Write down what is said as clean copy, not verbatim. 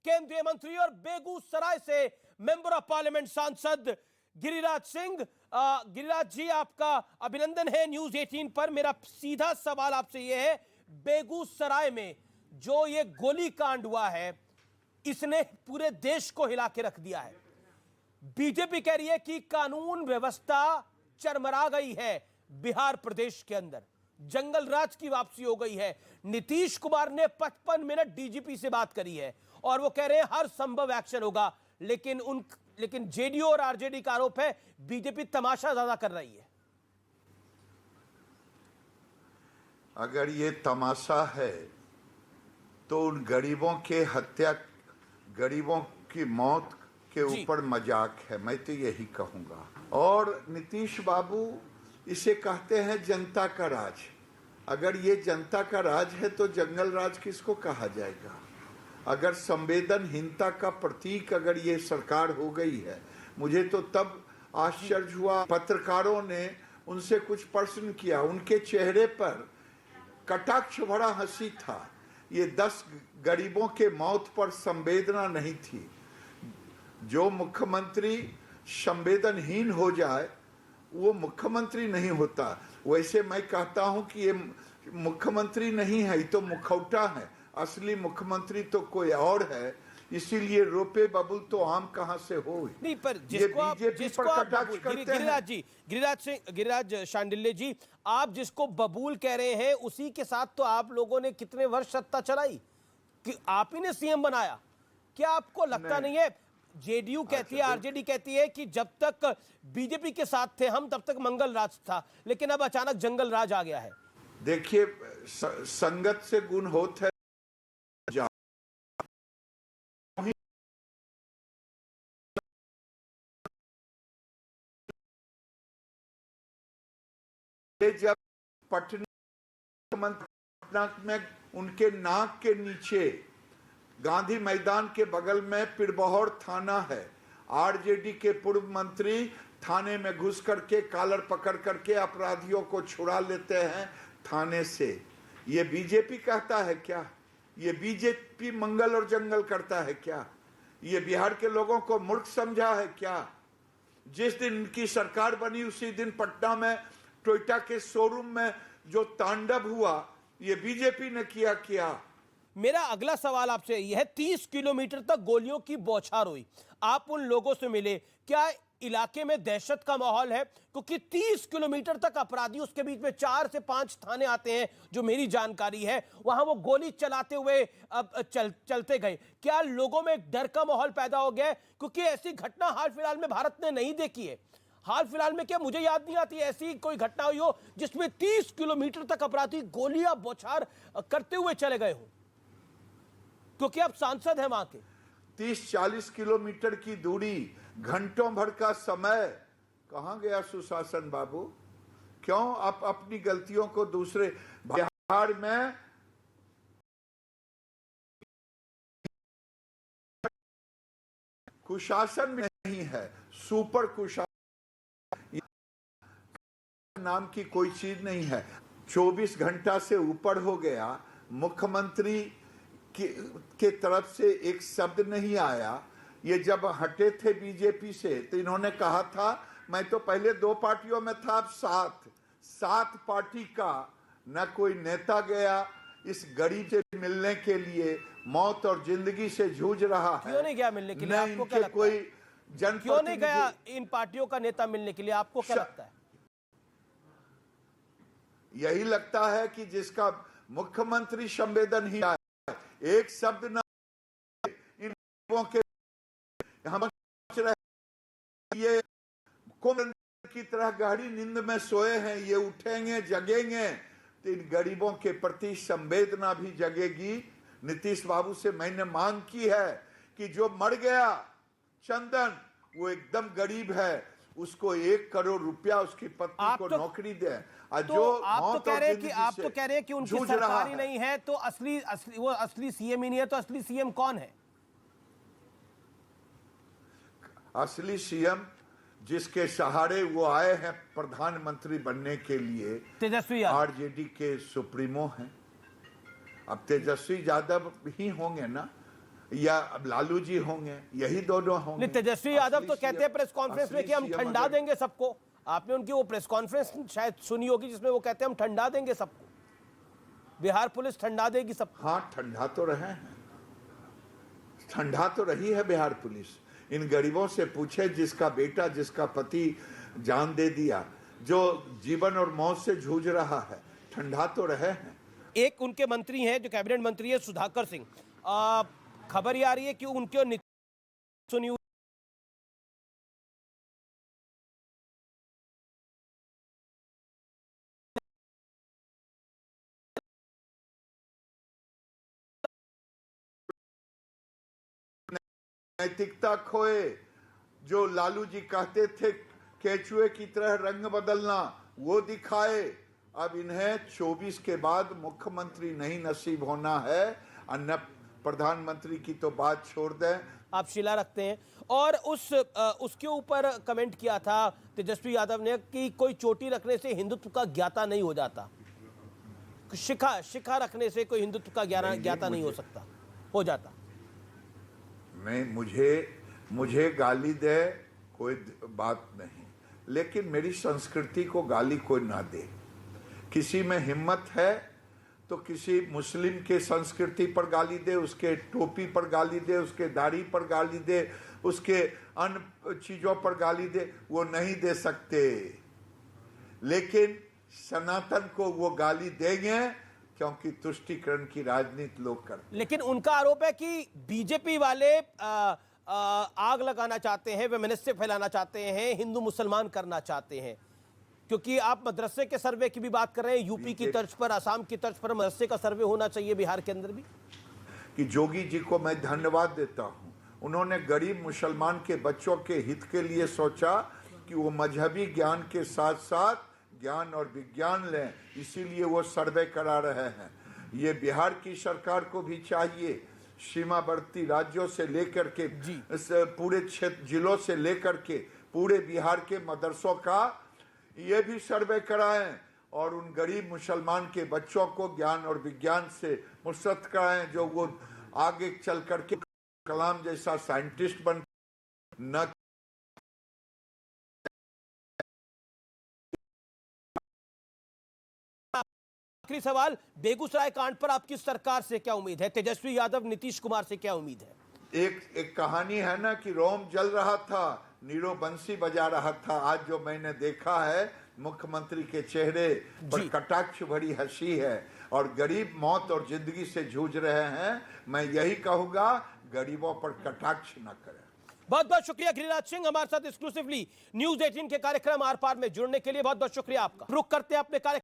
केंद्रीय मंत्री और बेगूसराय से मेंबर ऑफ पार्लियामेंट सांसद गिरिराज सिंह। गिरिराज जी, आपका अभिनंदन है न्यूज 18 पर। मेरा सीधा सवाल आपसे यह है, बेगूसराय में जो ये गोली कांड हुआ है, इसने पूरे देश को हिला के रख दिया है। बीजेपी कह रही है कि कानून व्यवस्था चरमरा गई है बिहार प्रदेश के अंदर, जंगल राज की वापसी हो गई है। नीतीश कुमार ने 55 मिनट डीजीपी से बात करी है और वो कह रहे हैं हर संभव एक्शन होगा, लेकिन जेडीयू और आरजेडी का आरोप है बीजेपी तमाशा ज्यादा कर रही है। अगर ये तमाशा है तो उन गरीबों के हत्या, गरीबों की मौत के ऊपर मजाक है, मैं तो यही कहूंगा। और नीतीश बाबू इसे कहते हैं जनता का राज। अगर ये जनता का राज है तो जंगल राज किसको कहा जाएगा? अगर संवेदनहीनता का प्रतीक अगर ये सरकार हो गई है, मुझे तो तब आश्चर्य हुआ। पत्रकारों ने उनसे कुछ प्रश्न किया, उनके चेहरे पर कटाक्ष भरा हंसी था। ये 10 गरीबों के मौत पर संवेदना नहीं थी। जो मुख्यमंत्री संवेदनहीन हो जाए वो मुख्यमंत्री नहीं होता। वैसे मैं कहता हूं कि ये मुख्यमंत्री नहीं है, ये तो मुखौटा है। असली मुख्यमंत्री तो कोई और है। इसीलिए रोपे बबुल तो आम कहां से हो। नहीं, पर गिरिराज शांडिल्य जी, आप जिसको बबूल कह रहे हैं उसी के साथ तो आप लोगों ने कितने वर्ष सत्ता चलाई कि आप ही ने सीएम बनाया। क्या आपको लगता नहीं है, जेडीयू कहती है, आरजेडी कहती है कि जब तक बीजेपी के साथ थे हम तब तक मंगल राज था, लेकिन अब अचानक जंगल राज आ गया है। देखिए, संगत से गुण होता है। जब पटना में उनके नाक के नीचे गांधी मैदान के बगल में पिरबहौर थाना है, आरजेडी के पूर्व मंत्री थाने में घुस करके कॉलर पकड़ करके अपराधियों को छुड़ा लेते हैं थाने से। ये बीजेपी कहता है क्या? ये बीजेपी मंगल और जंगल करता है क्या? ये बिहार के लोगों को मूर्ख समझा है क्या? जिस दिन इनकी सरकार बनी उसी दिन पटना में टोयोटा के शोरूम में जो तांडव हुआ ये बीजेपी ने किया। मेरा अगला सवाल आपसे यह है, 30 किलोमीटर तक गोलियों की बौछार हुई, आप उन लोगों से मिले, क्या इलाके में दहशत का माहौल है? क्योंकि 30 किलोमीटर तक अपराधी, उसके बीच में 4 से 5 थाने आते हैं जो मेरी जानकारी है, वहां वो गोली चलाते हुए अब चलते गए। क्या लोगों में एक डर का माहौल पैदा हो गया है? क्योंकि ऐसी घटना हाल फिलहाल में भारत ने नहीं देखी है। हाल फिलहाल में क्या मुझे याद नहीं आती ऐसी कोई घटना हुई हो जिसमें 30 किलोमीटर तक अपराधी गोलियां बौछार करते हुए चले गए हो, क्योंकि आप सांसद हैं वहां के। 30-40 किलोमीटर की दूरी, घंटों भर का समय, कहां गया सुशासन बाबू? क्यों आप अपनी गलतियों को दूसरे? बिहार में कुशासन नहीं है, सुपर कुशासन नाम की कोई चीज नहीं है। 24 घंटा से ऊपर हो गया, मुख्यमंत्री के तरफ से एक शब्द नहीं आया। ये जब हटे थे बीजेपी से तो इन्होंने कहा था मैं तो पहले 2 पार्टियों में था, अब 7 पार्टी का न कोई नेता गया इस गरीब से मिलने के लिए, मौत और जिंदगी से जूझ रहा है। क्यों नहीं गया मिलने के लिए? आपको क्या लगता है? कोई क्यों नहीं गया इन पार्टियों का नेता मिलने के लिए? आपको क्या लगता है? यही लगता है कि जिसका मुख्यमंत्री संवेदनहीन है, एक शब्द न इन लोगों के हम ये कुंभ की तरह गहरी नींद में सोए हैं, ये उठेंगे जगेंगे तो इन गरीबों के प्रति संवेदना भी जगेगी। नीतीश बाबू से मैंने मांग की है कि जो मर गया चंदन, वो एकदम गरीब है, उसको 1 करोड़ रुपया उसकी पत्नी को नौकरी दे। तो आप तो कह रहे हैं कि उनकी सरकार ही नहीं है तो वो असली सीएम ही नहीं है, तो असली सीएम कौन है? असली सीएम जिसके सहारे वो आए हैं प्रधानमंत्री बनने के लिए, तेजस्वी आरजेडी के सुप्रीमो हैं। अब तेजस्वी यादव ही होंगे ना। या अब लालू जी होंगे, यही दोनों होंगे। तेजस्वी यादव तो असली कहते हैं प्रेस कॉन्फ्रेंस में असली कि हम CM ठंडा अगर- देंगे सबको। आपने उनकी वो प्रेस कॉन्फ्रेंस शायद सुनी होगी जिसमें वो कहते हैं हम ठंडा देंगे सबको, बिहार पुलिस ठंडा देगी सबको। हाँ, ठंडा तो रहे हैं, ठंडा तो रही है बिहार पुलिस। इन गरीबों से पूछे जिसका बेटा, जिसका पति जान दे दिया, जो जीवन और मौत से जूझ रहा है, ठंडा तो रहे हैं। एक उनके मंत्री हैं जो कैबिनेट मंत्री है सुधाकर सिंह, खबर ये आ रही है कि उनके सुनी हुई नैतिकता खोए, जो लालू जी कहते थे केचुए की तरह रंग बदलना, वो दिखाए। अब इन्हें 24 के बाद मुख्यमंत्री नहीं नसीब होना है, अन्य प्रधानमंत्री की तो बात छोड़ दें। आप शिला रखते हैं। और उसके ऊपर कमेंट किया था तेजस्वी यादव ने कि कोई चोटी रखने से हिंदुत्व का ज्ञाता नहीं हो जाता, शिखा रखने से कोई हिंदुत्व का ज्ञाता नहीं हो सकता, हो जाता। नहीं, मुझे गाली दे कोई बात नहीं, लेकिन मेरी संस्कृति को गाली कोई ना दे। किसी में हिम्मत है तो किसी मुस्लिम के संस्कृति पर गाली दे, उसके टोपी पर गाली दे, उसके दाढ़ी पर गाली दे, उसके अन्य चीजों पर गाली दे, वो नहीं दे सकते। लेकिन सनातन को वो गाली देंगे क्योंकि तुष्टीकरण की राजनीति लोग करते। लेकिन उनका आरोप है कि बीजेपी वाले आग लगाना चाहते हैं, वेमनस्य फैलाना चाहते हैं, हिंदू मुसलमान करना चाहते हैं। क्योंकि आप मदरसे के सर्वे की भी बात कर रहे हैं, यूपी की तर्ज पर, असम की तर्ज पर मदरसे का सर्वे होना चाहिए बिहार के अंदर भी। कि जोगी जी को मैं धन्यवाद देता हूं, उन्होंने गरीब मुसलमान के बच्चों के हित के लिए सोचा कि वो मजहबी ज्ञान के साथ साथ ज्ञान और विज्ञान लें, इसीलिए वो सर्वे करा रहे हैं। ये बिहार की सरकार को भी चाहिए, सीमावर्ती राज्यों से लेकर के पूरे क्षेत्र जिलों से लेकर के पूरे बिहार के मदरसों का ये भी सर्वे कराएं और उन गरीब मुसलमान के बच्चों को ज्ञान और विज्ञान से मुसरत कराएं, जो वो आगे चल करके कलाम जैसा साइंटिस्ट बन न। आखिरी सवाल, बेगूसराय कांड पर आपकी सरकार से क्या उम्मीद है? तेजस्वी यादव, नीतीश कुमार से क्या उम्मीद है? एक कहानी है ना कि रोम जल रहा था, नीरो बंसी बजा रहा था। आज जो मैंने देखा है, मुख्यमंत्री के चेहरे पर कटाक्ष भरी हंसी है और गरीब मौत और जिंदगी से जूझ रहे हैं। मैं यही कहूंगा, गरीबों पर कटाक्ष न करें। बहुत बहुत शुक्रिया गिरिराज सिंह, हमारे साथ एक्सक्लूसिवली न्यूज़ 18 के कार्यक्रम आर पार में जुड़ने के लिए बहुत बहुत शुक्रिया आपका। रुक करते हैं अपने कार्यक्रम।